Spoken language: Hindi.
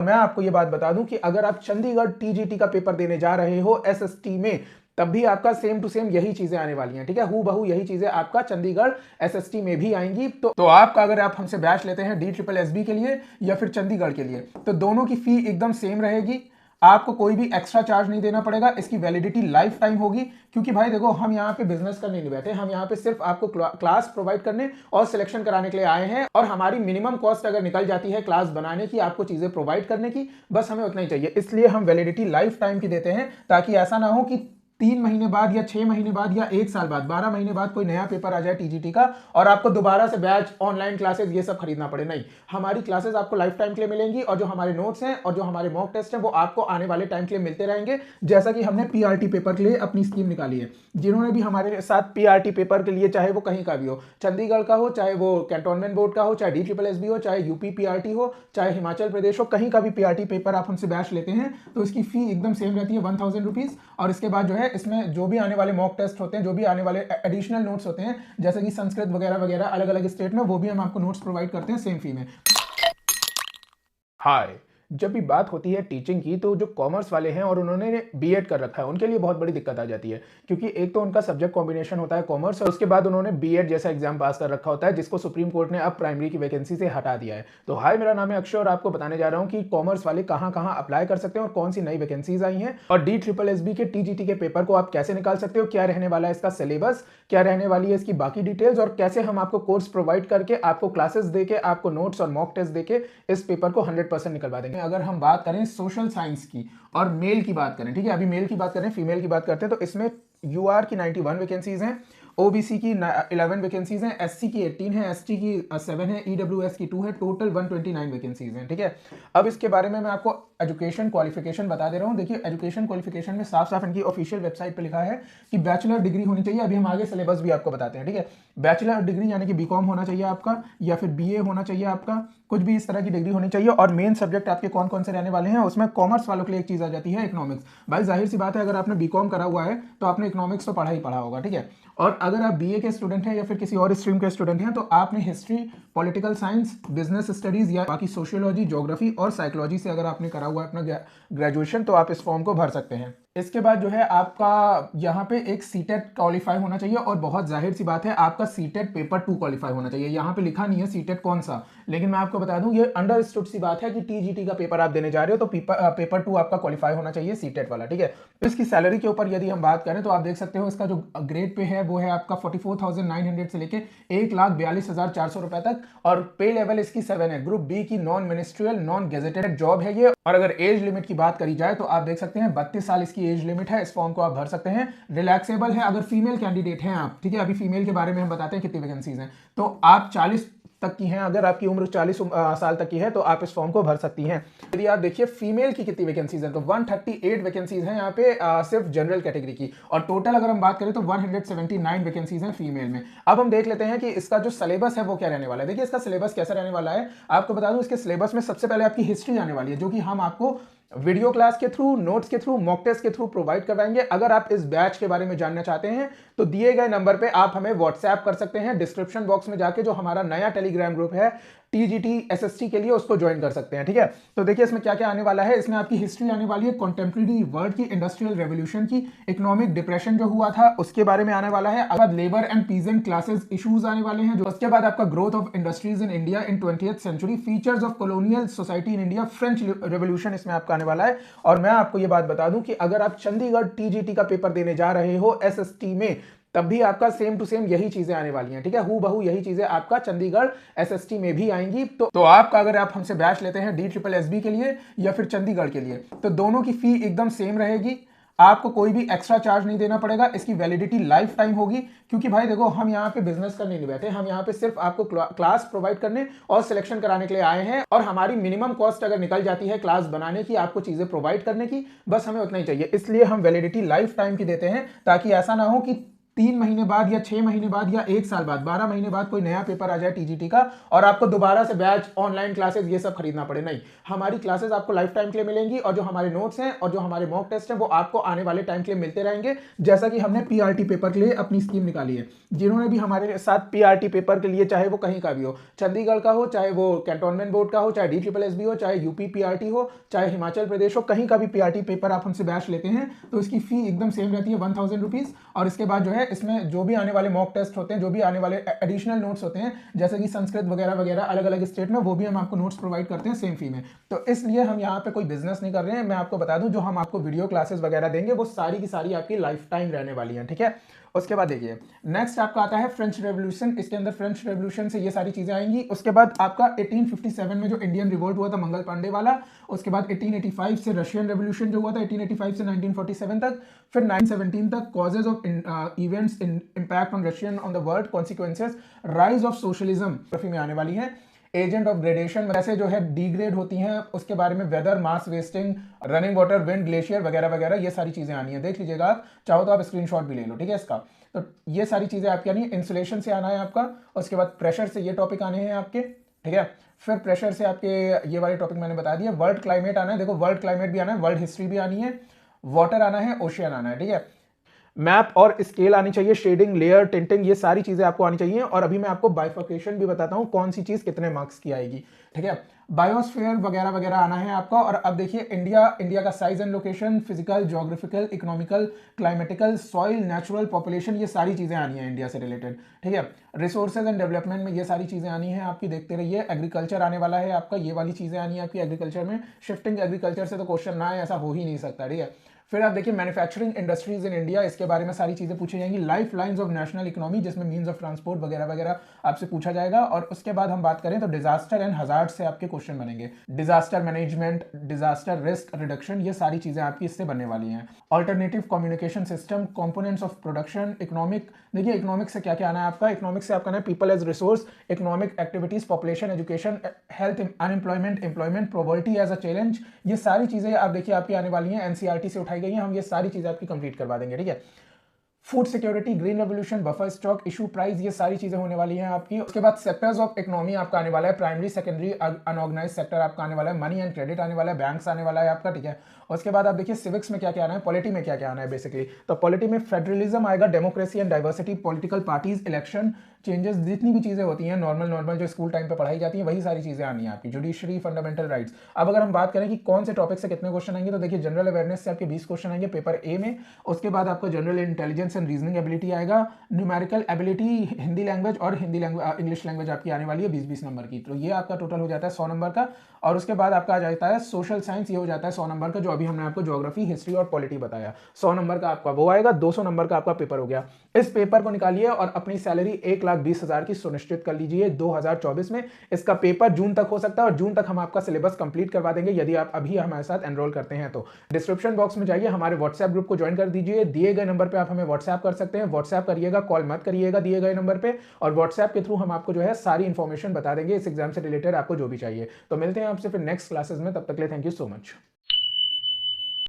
मैं आपको ये बात बता दूं कि अगर आप चंडीगढ़ टीजीटी का पेपर देने जा रहे हो एसएसटी में, तब भी आपका सेम टू सेम यही चीजें आने वाली हैं। ठीक है, हूबहू बहू यही चीजें आपका चंडीगढ़ एसएसटी में भी आएंगी। तो आपका अगर आप हमसे बैच लेते हैं डी ट्रिपल एसबी के लिए या फिर चंडीगढ़ के लिए, तो दोनों की फी एकदम सेम रहेगी। आपको कोई भी एक्स्ट्रा चार्ज नहीं देना पड़ेगा। इसकी वैलिडिटी लाइफ टाइम होगी, क्योंकि भाई देखो, हम यहाँ पे बिजनेस करने नहीं बैठे, हम यहाँ पे सिर्फ आपको क्लास प्रोवाइड करने और सिलेक्शन कराने के लिए आए हैं। और हमारी मिनिमम कॉस्ट अगर निकल जाती है क्लास बनाने की, आपको चीजें प्रोवाइड करने की, बस हमें उतना ही चाहिए। इसलिए हम वैलिडिटी लाइफ टाइम की देते हैं, ताकि ऐसा ना हो कि 3 महीने बाद या 6 महीने बाद या 1 साल बाद, 12 महीने बाद कोई नया पेपर आ जाए टीजीटी का और आपको दोबारा से बैच, ऑनलाइन क्लासेस, ये सब खरीदना पड़े। नहीं, हमारी क्लासेस आपको लाइफ टाइम के लिए मिलेंगी और जो हमारे नोट्स हैं और जो हमारे मॉक टेस्ट हैं वो आपको आने वाले टाइम के लिए मिलते रहेंगे। जैसा कि हमने पीआरटी पेपर के लिए अपनी स्कीम निकाली है। जिन्होंने भी हमारे साथ पीआरटी पेपर के लिए, चाहे वो कहीं का भी हो, चंडीगढ़ का हो, चाहे वो कैंटोनमेंट बोर्ड का हो, चाहे डी ट्रिपल एसबी हो, चाहे यूपी पीआरटी हो, चाहे हिमाचल प्रदेश हो, कहीं का भी पीआरटी पेपर आप हमसे बैच लेते हैं तो इसकी फी एकदम सेम रहती है, 1000 रुपीज। और इसके बाद जो है, इसमें जो भी आने वाले मॉक टेस्ट होते हैं, जो भी आने वाले एडिशनल नोट्स होते हैं, जैसे कि संस्कृत वगैरह वगैरह अलग अलग स्टेट में, वो भी हम आपको नोट्स प्रोवाइड करते हैं सेम फी में। हाय, जब भी बात होती है टीचिंग की, तो जो कॉमर्स वाले हैं और उन्होंने बीएड कर रखा है, उनके लिए बहुत बड़ी दिक्कत आ जाती है। क्योंकि एक तो उनका सब्जेक्ट कॉम्बिनेशन होता है कॉमर्स, और उसके बाद उन्होंने बीएड जैसा एग्जाम पास कर रखा होता है, जिसको सुप्रीम कोर्ट ने अब प्राइमरी की वैकेंसी से हटा दिया है। तो हाय, मेरा नाम है अक्षय और आपको बताने जा रहा हूँ कि कॉमर्स वाले कहाँ कहाँ अप्लाई कर सकते हैं और कौन सी नई वैकेंसीज आई हैं, और डी ट्रिपल एसबी के टीजीटी के पेपर को आप कैसे निकाल सकते हो, क्या रहने वाला है इसका सिलेबस, क्या रहने वाली है इसकी बाकी डिटेल्स, और कैसे हम आपको कोर्स प्रोवाइड करके, आपको क्लासेस देके, आपको नोट्स और मॉक टेस्ट देके इस पेपर को 100% निकलवा देंगे। अगर हम बात करें सोशल साइंस की और मेल की बात करें, ठीक है, अभी मेल की बात करें, फीमेल की बात करते हैं, तो इसमें यूआर की 91 वैकेंसीज हैं, ओबीसी की 11 वैकेंसीज हैं, एससी की 18 है, एसटी की 7 है, ईडब्ल्यूएस की 2 है, टोटल 129 वैकेंसीज हैं। ठीक है, अब इसके बारे में मैं आपको एजुकेशन क्वालिफिकेशन बता दे रहा हूं। देखिए, एजुकेशन क्वालिफिकेशन में साफ साफ इनकी ऑफिशियल वेबसाइट पे लिखा है कि बैचलर डिग्री होनी चाहिए। अभी हम आगे सिलेबस भी आपको बताते हैं। ठीक है, बैचलर डिग्री यानी कि बीकॉम होना चाहिए आपका, या फिर बीए होना चाहिए आपका, कुछ भी इस तरह की डिग्री होनी चाहिए। और मेन सब्जेक्ट आपके कौन कौन से रहने वाले हैं, उसमें कॉमर्स वालों के लिए एक चीज आ जाती है, इकोनॉमिक्स। भाई जाहिर सी बात है, अगर आपने बीकॉम करा हुआ है तो आपने इकोनॉमिक्स तो पढ़ा ही पढ़ा होगा। ठीक है, और अगर आप बीए के स्टूडेंट हैं या फिर किसी और स्ट्रीम के स्टूडेंट हैं, तो आपने history, political science, business studies या बाकी सोशियोलॉजी, ज्योग्राफी और साइकोलॉजी से अगर आपने करा हुआ है अपना ग्रेजुएशन, तो आप इस फॉर्म को भर सकते हैं। इसके बाद जो है, आपका यहाँ पे एक सीटेट क्वालिफाई होना चाहिए, और बहुत जाहिर सी बात है, आपका सीटेट पेपर 2 क्वालिफाई होना चाहिए। यहाँ पे लिखा नहीं है सीटेट कौन सा, लेकिन मैं आपको बता दूं, ये अंडरस्टूड सी बात है कि टीजीटी का पेपर आप देने जा रहे हो तो पेपर 2 आपका क्वालिफाई होना चाहिए सीटेट वाला। ठीक है, तो इसकी सैलरी के ऊपर यदि हम बात करें, तो आप देख सकते हो इसका जो ग्रेड पे है वो है आपका 44,900 से लेके 1,42,400 रुपए तक, और पे लेवल इसकी 7 है। ग्रुप बी की non ministerial non gazetted job है ये। और अगर एज लिमिट की बात करी जाए, तो आप देख सकते हैं 32 साल इसकी एज लिमिट है। इस फॉर्म को आप भर सकते हैं, रिलैक्सेबल है अगर फीमेल कैंडिडेट हैं आप। ठीक है, अभी फीमेल के बारे में हम बताते हैं कितनी वैकेंसीज हैं। तो आप 40 तक की हैं, अगर आपकी उम्र 40 साल तक की है, तो आप इस फॉर्म को भर सकती हैं। यदि आप देखिए फीमेल की कितनी वैकेंसीज हैं, तो 138 वैकेंसीज हैं यहाँ पे सिर्फ जनरल कैटेगरी की, और टोटल अगर हम बात करें तो 179 वैकेंसीज हैं फीमेल में। अब हम देख लेते हैं कि इसका जो सिलेबस है वो क्या रहने वाला है। देखिए, इसका सिलेबस कैसा रहने वाला है, आपको बता दूं, इसके सिलेबस में सबसे पहले आपकी हिस्ट्री आने वाली है, जो कि हम आपको वीडियो क्लास के थ्रू, नोट्स के थ्रू, मॉक टेस्ट के थ्रू प्रोवाइड करवाएंगे। अगर आप इस बैच के बारे में जानना चाहते हैं, तो दिए गए नंबर पे आप हमें व्हाट्सएप कर सकते हैं। डिस्क्रिप्शन बॉक्स में जाके जो हमारा नया टेलीग्राम ग्रुप है टीजीटी एसएसटी के लिए, उसको ज्वाइन कर सकते हैं। ठीक है, तो देखिए इसमें क्या क्या आने वाला है। इसमें आपकी हिस्ट्री आने वाली है कॉन्टेम्प्रेरी वर्ल्ड की, इंडस्ट्रियल रेवोल्यूशन की, इकोनॉमिक डिप्रेशन जो हुआ था उसके बारे में आने वाला है। अब labour and peasant classes issues आने वाले हैं। जो उसके बाद आपका growth of industries in India in 20th century, features of colonial society in India, French revolution इसमें आपका आने वाला है। और मैं आपको ये बात बता दूं कि अगर आप चंडीगढ़ टीजीटी का पेपर देने जा रहे हो एसएसटी में, तब भी आपका सेम टू सेम यही चीजें आने वाली हैं। ठीक है, हूबहू यही चीजें आपका चंडीगढ़ एसएसटी में भी आएंगी। तो आपका अगर आप हमसे बैच लेते हैं डी ट्रिपल एसबी के लिए या फिर चंडीगढ़ के लिए, तो दोनों की फी एकदम सेम रहेगी। आपको कोई भी एक्स्ट्रा चार्ज नहीं देना पड़ेगा। इसकी वैलिडिटी लाइफ टाइम होगी, क्योंकि भाई देखो, हम यहाँ पे बिजनेस करने नहीं बैठे, हम यहाँ पे सिर्फ आपको क्लास प्रोवाइड करने और सिलेक्शन कराने के लिए आए हैं। और हमारी मिनिमम कॉस्ट अगर निकल जाती है क्लास बनाने की, आपको चीजें प्रोवाइड करने की, बस हमें उतना ही चाहिए। इसलिए हम वैलिडिटी लाइफ टाइम की देते हैं, ताकि ऐसा ना हो कि 3 महीने बाद या 6 महीने बाद या 1 साल बाद, 12 महीने बाद कोई नया पेपर आ जाए टीजीटी का और आपको दोबारा से बैच, ऑनलाइन क्लासेस ये सब खरीदना पड़े, नहीं। हमारी क्लासेस आपको लाइफ टाइम के लिए मिलेंगी और जो हमारे नोट्स हैं और जो हमारे मॉक टेस्ट हैं वो आपको आने वाले टाइम के लिए मिलते रहेंगे, जैसा कि हमने पीआरटी पेपर के लिए अपनी स्कीम निकाली है। जिन्होंने भी हमारे साथ पीआरटी पेपर के लिए, चाहे वो कहीं का भी हो, चंडीगढ़ का हो, चाहे वो कैंटोनमेंट बोर्ड का हो, चाहे DSSB हो, चाहे यूपी पीआरटी हो, चाहे हिमाचल प्रदेश हो, कहीं का भी पीआरटी पेपर आप हमसे बैच लेते हैं तो इसकी फी एकदम सेम रहती है 1000 रुपीज़। और इसके बाद जो है इसमें जो भी आने वाले मॉक टेस्ट होते हैं, जो भी आने वाले एडिशनल नोट्स होते हैं, जैसे कि संस्कृत वगैरह वगैरह अलग अलग स्टेट में, वो भी हम आपको नोट्स प्रोवाइड करते हैं सेम फी में। तो इसलिए हम यहाँ पे कोई बिजनेस नहीं कर रहे हैं। मैं आपको बता दूं, जो हम आपको वीडियो क्लासेस वगैरह देंगे वो सारी की सारी आपकी लाइफ टाइम रहने वाली हैं, ठीक है। उसके बाद देखिए नेक्स्ट आपका आता है फ्रेंच रेवोल्यूशन। इसके अंदर फ्रेंच रेवोल्यूशन से ये सारी चीजें आएंगी। उसके बाद आपका 1857 में जो इंडियन रिवोल्ट हुआ था मंगल पांडे वाला, उसके बाद 1885 से रशियन रेवोल्यूशन जो हुआ था 1885 से 1947 तक, फिर 1917 तक causes of events impact on Russian on the world, consequences, rise of socialism में आने वाली है। एजेंट ऑफ ग्रेडेशन जैसे जो है डिग्रेड होती हैं, उसके बारे में weather, mass wasting, running water, wind, glacier वगैरह वगैरह, ये सारी चीजें आनी है। देख लीजिएगा, आप चाहो तो आप स्क्रीनशॉट भी ले लो, ठीक है इसका। तो ये सारी चीजें आपकी आनी है। इंसुलेशन से आना है आपका, उसके बाद प्रेशर से ये टॉपिक आने हैं आपके, ठीक है। फिर प्रेशर से आपके ये वाले टॉपिक मैंने बता दिया। वर्ल्ड क्लाइमेट आना है, देखो वर्ल्ड क्लाइमेट भी आना है, वर्ल्ड हिस्ट्री भी आनी है, वाटर आना है, ओशियन आना है, ठीक है। मैप और स्केल आनी चाहिए, शेडिंग, लेयर, टिंटिंग, ये सारी चीजें आपको आनी चाहिए। और अभी मैं आपको बाइफर्केशन भी बताता हूं कौन सी चीज कितने मार्क्स की आएगी, ठीक है। बायोस्फीयर वगैरह वगैरह आना है आपका। और अब देखिए इंडिया का size and location, physical, geographical, economical, climatical, soil, natural, population, ये सारी चीजें आनी है इंडिया से रिलेटेड, ठीक है। रिसोर्सेज एंड डेवलपमेंट में ये सारी चीजें आनी है आपकी, देखते रहिए। एग्रीकल्चर आने वाला है आपका, ये वाली चीजें आनी है आपकी एग्रीकल्चर में। शिफ्टिंग एग्रीकल्चर से तो क्वेश्चन ना है, ऐसा हो ही नहीं सकता, ठीक है। फिर आप देखिए मैन्युफैक्चरिंग इंडस्ट्रीज इन इंडिया, इसके बारे में सारी चीजें पूछी जाएंगी। Life lines of national economy, जिसमें मींस ऑफ ट्रांसपोर्ट वगैरह वगैरह आपसे पूछा जाएगा। और उसके बाद हम बात करें तो डिजास्टर एंड हजार्ड से आपके क्वेश्चन बनेंगे। Disaster management, disaster risk reduction, ये सारी चीजें आपकी इससे बनने वाली हैं। Alternative communication system, components of production, economic, देखिए इकोनॉमिक से क्या क्या आना है आपका। इकोनॉमिक से आपका ना people as resource, economic activities, population, education, health, unemployment, employment, poverty as a challenge, ये सारी चीजें आप देखिए आपकी आने वाली हैं। एनसीईआरटी से उठाई गई हैं, हम ये सारी चीजें आपकी कंप्लीट करवा देंगे, ठीक है। Food security, green revolution, buffer stock, issue price, ये सारी चीजें होने वाली हैं आपकी। उसके बाद सेक्टर्स ऑफ इकोनॉमी आपका आने वाला है। प्राइमरी, सेकेंडरी, अनऑर्गेनाइज सेक्टर आपका आने वाला है। मनी एंड क्रेडिट आने वाला है। बैंक्स आने वाला है आपका, ठीक है। उसके बाद आप देखिए सिविक्स में क्या क्या आना है, पॉलिटी में क्या क्या आना है बेसिकली। तो पॉलिटी में फेडरलिज्म आएगा, democracy and diversity, political parties, election, changes, जितनी भी चीजें होती हैं नॉर्मल जो स्कूल टाइम पे पढ़ाई जाती है, वही सारी चीजें आनी है आपकी। Judiciary, fundamental rights. अब अगर हम बात करें कि कौन से टॉपिक से कितने क्वेश्चन आएंगे, तो देखिए जनरल अवेयरनेस से आपके 20 क्वेश्चन आएंगे पेपर ए में। उसके बाद आपका general intelligence and reasoning ability आएगा। न्यूमेरिकल एबिलिटी, हिंदी लैंग्वेज और इंग्लिश लैंग्वेज आपकी आने वाली है 20-20 नंबर की। तो ये आपका टोटल हो जाता है 100 नंबर का। और उसके बाद आपका आ जाता है सोशल साइंस, ये हो जाता है 100 नंबर का, जो अभी हमने आपको ज्योग्राफी, हिस्ट्री और पॉलिटी बताया। 100 नंबर का आपका वो आएगा, 200 नंबर का आपका पेपर हो गया। इस पेपर को निकालिए और अपनी सैलरी 1,20,000 की सुनिश्चित कर लीजिए 2024 में। इसका पेपर जून तक हो सकता है और जून तक हम आपका सिलेबस कंप्लीट करवा देंगे यदि आप अभी हमारे साथ एनरोल करते हैं तो। डिस्क्रिप्शन बॉक्स में जाइए, हमारे व्हाट्सएप ग्रुप को ज्वाइन कर दीजिए। दिए गए नंबर पर आप हमें व्हाट्सएप कर सकते हैं। व्हाट्सएप करिएगा, कॉल मत करिएगा दिए गए नंबर पर। और व्हाट्सएप के थ्रू हम आपको जो है सारी इंफॉर्मेशन बता देंगे इस एग्जाम से रिलेटेड, आपको जो भी चाहिए। तो मिलते हैं आपसे फिर नेक्स्ट क्लासेस में, तब तक के लिए थैंक यू सो मच।